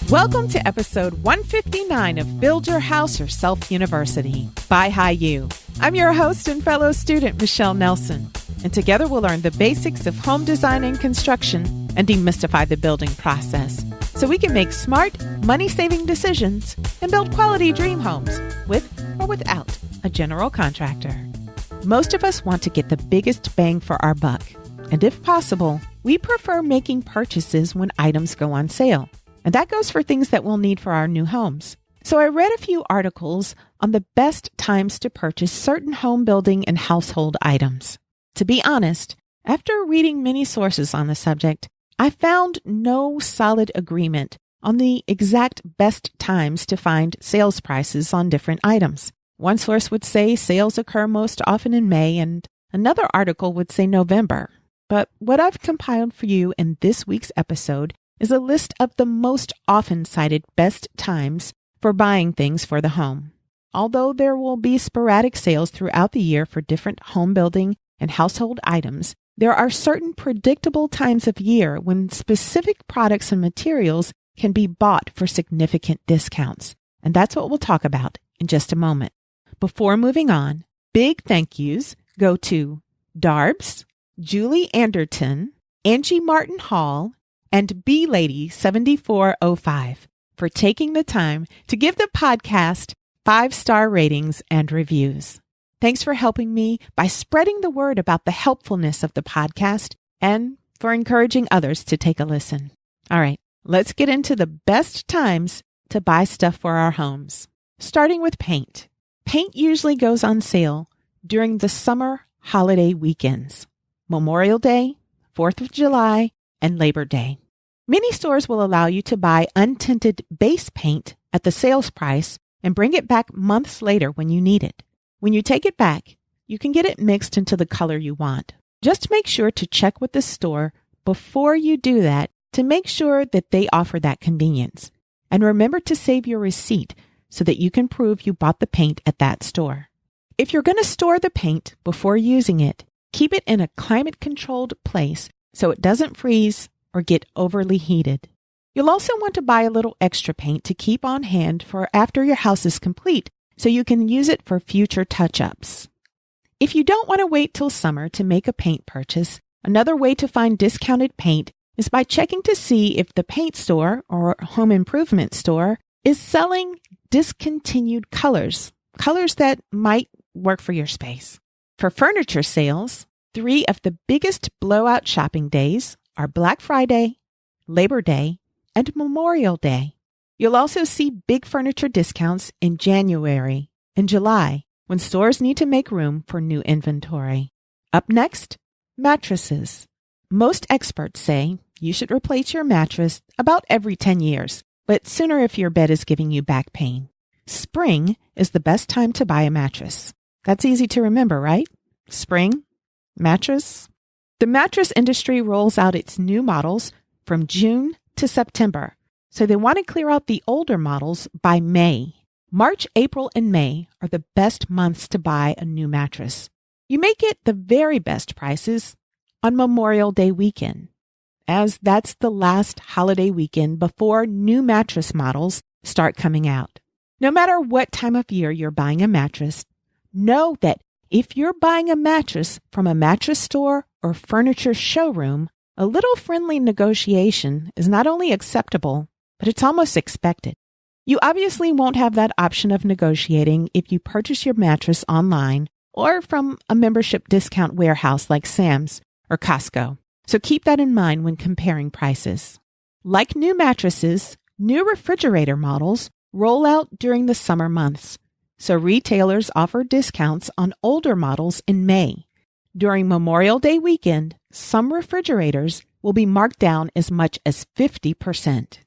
Welcome to episode 159 of Build Your House Yourself University by BYHYU. I'm your host and fellow student, Michelle Nelson, and together we'll learn the basics of home design and construction and demystify the building process so we can make smart, money-saving decisions and build quality dream homes with or without a general contractor. Most of us want to get the biggest bang for our buck, and if possible, we prefer making purchases when items go on sale. And that goes for things that we'll need for our new homes. So I read a few articles on the best times to purchase certain home building and household items. To be honest, after reading many sources on the subject, I found no solid agreement on the exact best times to find sales prices on different items. One source would say sales occur most often in May, and another article would say November. But what I've compiled for you in this week's episode is a list of the most often cited best times for buying things for the home. Although there will be sporadic sales throughout the year for different home building and household items, there are certain predictable times of year when specific products and materials can be bought for significant discounts. And that's what we'll talk about in just a moment. Before moving on, big thank yous go to Darbs, Julie Anderton, Angie Martin Hall, and BLady7405 for taking the time to give the podcast 5-star ratings and reviews. Thanks for helping me by spreading the word about the helpfulness of the podcast and for encouraging others to take a listen. All right, let's get into the best times to buy stuff for our homes. Starting with paint. Paint usually goes on sale during the summer holiday weekends, Memorial Day, 4th of July, and Labor Day. Many stores will allow you to buy untinted base paint at the sales price and bring it back months later when you need it. When you take it back, you can get it mixed into the color you want. Just make sure to check with the store before you do that to make sure that they offer that convenience. And remember to save your receipt so that you can prove you bought the paint at that store. If you're going to store the paint before using it, keep it in a climate-controlled place so it doesn't freeze or get overly heated. You'll also want to buy a little extra paint to keep on hand for after your house is complete so you can use it for future touch-ups. If you don't want to wait till summer to make a paint purchase, another way to find discounted paint is by checking to see if the paint store or home improvement store is selling discontinued colors that might work for your space. For furniture sales, 3 of the biggest blowout shopping days are Black Friday, Labor Day, and Memorial Day. You'll also see big furniture discounts in January and July when stores need to make room for new inventory. Up next, mattresses. Most experts say you should replace your mattress about every 10 years, but sooner if your bed is giving you back pain. Spring is the best time to buy a mattress. That's easy to remember, right? Spring, mattress. The mattress industry rolls out its new models from June to September, so they want to clear out the older models by May. March, April, and May are the best months to buy a new mattress. You may get the very best prices on Memorial Day weekend, as that's the last holiday weekend before new mattress models start coming out. No matter what time of year you're buying a mattress, know that if you're buying a mattress from a mattress store or furniture showroom, a little friendly negotiation is not only acceptable, but it's almost expected. You obviously won't have that option of negotiating if you purchase your mattress online or from a membership discount warehouse like Sam's or Costco. So keep that in mind when comparing prices. Like new mattresses, new refrigerator models roll out during the summer months. So retailers offer discounts on older models in May. During Memorial Day weekend, some refrigerators will be marked down as much as 50%.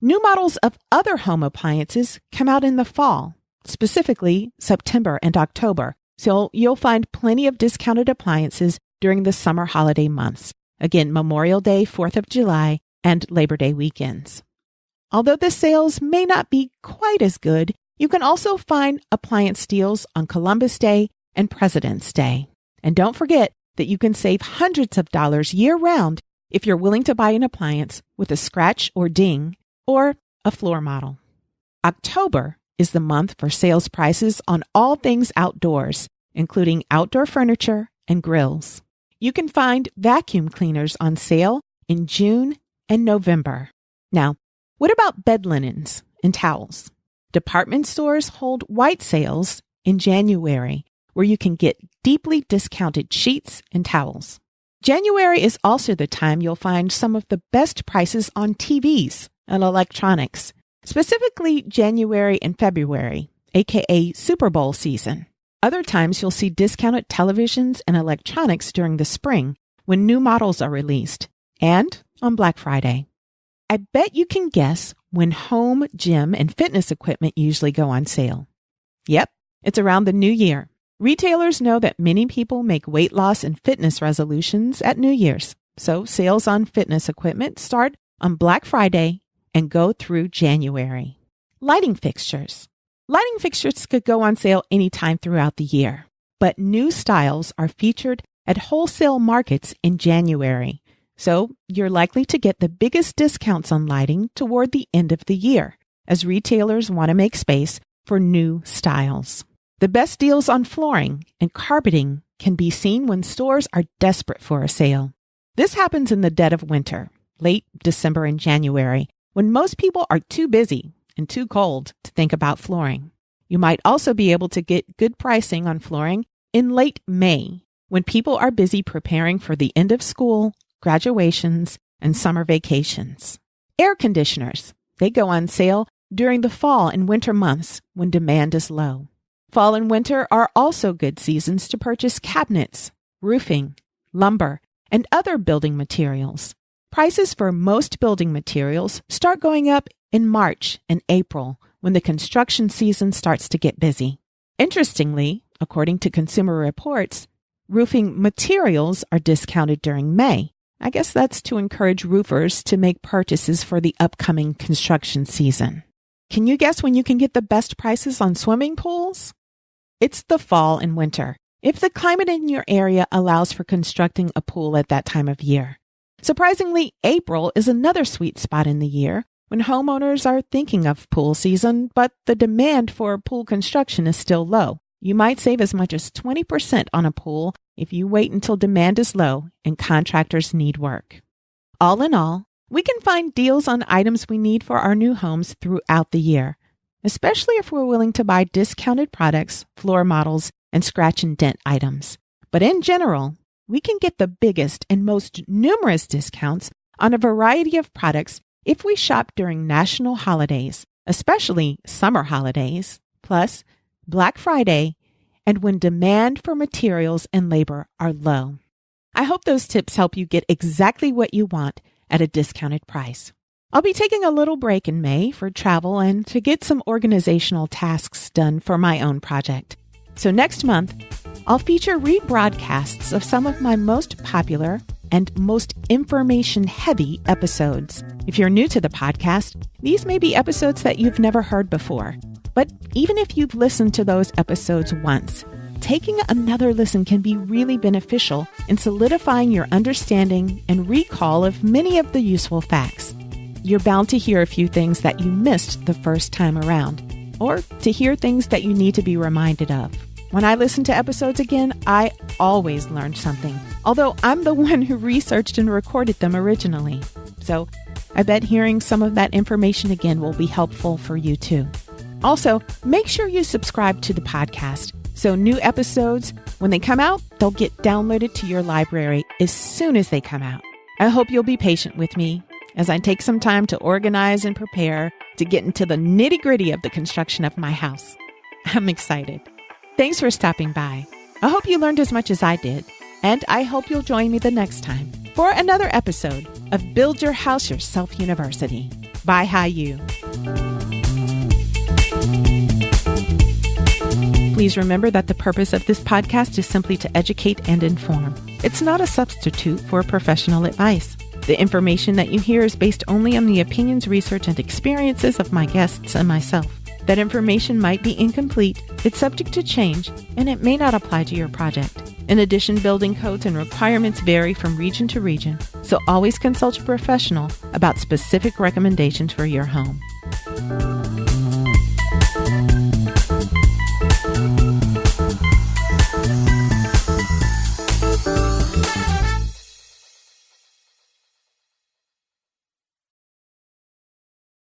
New models of other home appliances come out in the fall, specifically September and October. So you'll find plenty of discounted appliances during the summer holiday months. Again, Memorial Day, 4th of July, and Labor Day weekends. Although the sales may not be quite as good, you can also find appliance deals on Columbus Day and President's Day. And don't forget that you can save hundreds of dollars year-round if you're willing to buy an appliance with a scratch or ding or a floor model. October is the month for sales prices on all things outdoors, including outdoor furniture and grills. You can find vacuum cleaners on sale in June and November. Now, what about bed linens and towels? Department stores hold white sales in January, where you can get deeply discounted sheets and towels. January is also the time you'll find some of the best prices on TVs and electronics, specifically January and February, aka Super Bowl season. Other times you'll see discounted televisions and electronics during the spring when new models are released, and on Black Friday. I bet you can guess when home, gym, and fitness equipment usually go on sale. Yep, it's around the new year. Retailers know that many people make weight loss and fitness resolutions at New Year's, so sales on fitness equipment start on Black Friday and go through January. Lighting fixtures. Lighting fixtures could go on sale anytime throughout the year, but new styles are featured at wholesale markets in January, so you're likely to get the biggest discounts on lighting toward the end of the year, as retailers want to make space for new styles. The best deals on flooring and carpeting can be seen when stores are desperate for a sale. This happens in the dead of winter, late December and January, when most people are too busy and too cold to think about flooring. You might also be able to get good pricing on flooring in late May, when people are busy preparing for the end of school, graduations, and summer vacations. Air conditioners. They go on sale during the fall and winter months when demand is low. Fall and winter are also good seasons to purchase cabinets, roofing, lumber, and other building materials. Prices for most building materials start going up in March and April when the construction season starts to get busy. Interestingly, according to Consumer Reports, roofing materials are discounted during May. I guess that's to encourage roofers to make purchases for the upcoming construction season. Can you guess when you can get the best prices on swimming pools? It's the fall and winter, if the climate in your area allows for constructing a pool at that time of year. Surprisingly, April is another sweet spot in the year when homeowners are thinking of pool season, but the demand for pool construction is still low. You might save as much as 20% on a pool if you wait until demand is low and contractors need work. All in all, we can find deals on items we need for our new homes throughout the year, especially if we're willing to buy discounted products, floor models, and scratch and dent items. But in general, we can get the biggest and most numerous discounts on a variety of products if we shop during national holidays, especially summer holidays, plus Black Friday, and when demand for materials and labor are low. I hope those tips help you get exactly what you want at a discounted price. I'll be taking a little break in May for travel and to get some organizational tasks done for my own project. So next month, I'll feature rebroadcasts of some of my most popular and most information-heavy episodes. If you're new to the podcast, these may be episodes that you've never heard before. But even if you've listened to those episodes once, taking another listen can be really beneficial in solidifying your understanding and recall of many of the useful facts. You're bound to hear a few things that you missed the first time around, or to hear things that you need to be reminded of. When I listen to episodes again, I always learn something, although I'm the one who researched and recorded them originally. So I bet hearing some of that information again will be helpful for you too. Also, make sure you subscribe to the podcast so new episodes, when they come out, they'll get downloaded to your library as soon as they come out. I hope you'll be patient with me as I take some time to organize and prepare to get into the nitty-gritty of the construction of my house. I'm excited. Thanks for stopping by. I hope you learned as much as I did, and I hope you'll join me the next time for another episode of Build Your House Yourself University. BYHYU. Please remember that the purpose of this podcast is simply to educate and inform. It's not a substitute for professional advice. The information that you hear is based only on the opinions, research, and experiences of my guests and myself. That information might be incomplete, it's subject to change, and it may not apply to your project. In addition, building codes and requirements vary from region to region, so always consult a professional about specific recommendations for your home.